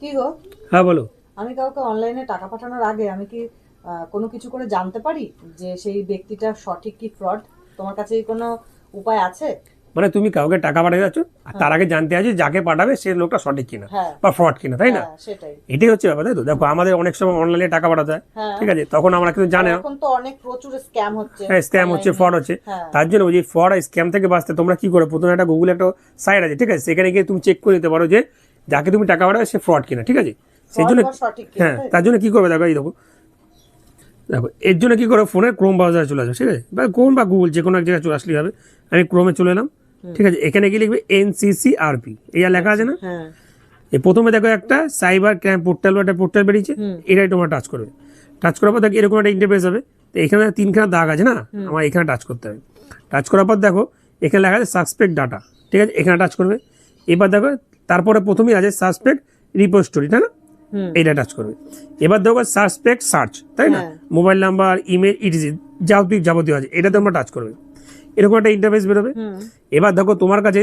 কি গো? হ্যাঁ বলো। আমি কাউকে অনলাইনে টাকা পাঠানোর আগে আমি কি কোনো কিছু করে জানতে পারি যে সেই ব্যক্তিটা সঠিক কি ফ্রড? তোমার কাছে কি কোনো উপায় আছে? মানে তুমি কাউকে টাকা পাঠাতে যাচ্ছ আর তার হ্যাঁ, আগে জানতে আছে যাকে পাঠাবে সে লোকটা সঠিক কিনা হ্যাঁ, বা ফ্রড কিনা, তাই না? হ্যাঁ, সেটাই। এটাই হচ্ছে ব্যাপার, তাই তো? দেখো আমাদের অনেক সময় অনলাইনে টাকা পাঠাতে হয়, হ্যাঁ। ঠিক আছে, তখন আমরা কিন্তু আর জানি না এখন তো অনেক প্রচুর স্ক্যাম হচ্ছে স্ক্যাম হচ্ছে, অনলাইনে। ফ্রড হচ্ছে। হ্যাঁ। তার জন্য ওই যে ফ্রড আর স্ক্যাম থেকে বাঁচতে তোমরা কি করো, প্রথমে একটা গুগলে একটা সাইট আছে, ঠিক আছে, সেখানে গিয়ে তুমি চেক করে নিতে পারো যে যাকে তুমি টাকা পাঠাবে সে ফ্রড কিনা, ঠিক আছে। সেই ফ্রড জন্য বা সঠিক কিনা, হ্যাঁ, তাই তো? তার জন্য কি করবে দেখো, এই দেখো দেখো এর জন্য কি করো, ফোনের ক্রোম ব্রাউজারে চলে আসবে, ঠিক আছে, বা ক্রোম বা গুগল যে কোনো এক জায়গায় চলে আসলেই হবে। আমি ক্রোমে চলে এলাম, ঠিক আছে, এখানে গিয়ে লিখবে NCCRP, এই আর লেখা আছে না? হ্যাঁ। এই প্রথমে দেখো একটা সাইবার ক্রাইম পোর্টাল বা একটা পোর্টাল বেরিয়েছে, এটাই তোমরা টাচ করবে। টাচ করার পর দেখো এরকম একটা ইন্টারফেস হবে। তো এখানে তিনখানা দাগ আছে না, আমার এখানে টাচ করতে হবে। টাচ করার পর দেখো এখানে লেখা আছে সাসপেক্ট ডাটা, ঠিক আছে, এখানে টাচ করবে। এবার দেখো তারপরে প্রথমেই আছে সাসপেক্ট রিপোজিটরি, তাই না? এইটা টাচ করবে। এবার দেখো সাসপেক্ট সার্চ, তাই না? হ্যাঁ। মোবাইল নাম্বার, ইমেল, ইটিসি যাবতীয় আছে, এটা তোমরা টাচ করবে। এরকম একটা ইন্টারফেস বেরোবে। এবার দেখো তোমার কাছে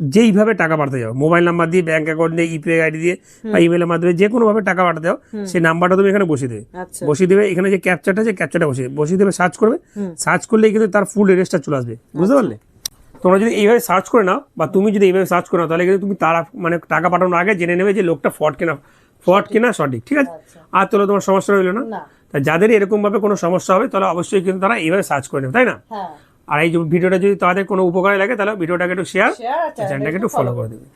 যেইভাবে টাকা পাঠাতে যাও, মোবাইল নাম্বার দিয়ে, ব্যাংক অ্যাকাউন্ট দিয়ে, ইউপিআই আইডি দিয়ে বা ইমেলের মাধ্যমে যে কোনো ভাবে টাকা পাঠাতে যাও, সেই নাম্বারটা তুমি এখানে বসিয়ে দেবে। আচ্ছা। বসিয়ে দেবে, এখানে যে ক্যাপচারটা আছে ক্যাপচারটা বসিয়ে দেবে, সার্চ করবে। সার্চ করলেই কিন্তু তার ফুল এড্রেসটা চলে আসবে, বুঝতে পারলে? তোমরা যদি এইভাবে সার্চ করে নাও বা তুমি যদি এইভাবে সার্চ করে নাও, তাহলে কিন্তু তুমি তারা মানে টাকা পাঠানোর আগে জেনে নেবে যে লোকটা ফ্রড কিনা সঠিক, ঠিক আছে। আচ্ছা। আর তাহলে তোমার সমস্যা রইলো না। না। তা যাদের এরকম ভাবে কোনো সমস্যা হবে তাহলে অবশ্যই কিন্তু তারা এইভাবে সার্চ করে নেবে, তাই না? হ্যাঁ। আর এই যে ভিডিওটা যদি তাদের কোনো উপকারে লাগে তাহলে ভিডিওটাকে একটু শেয়ার, শেয়ার আর চ্যানেলটাকে একটু ফলো করে দেবে।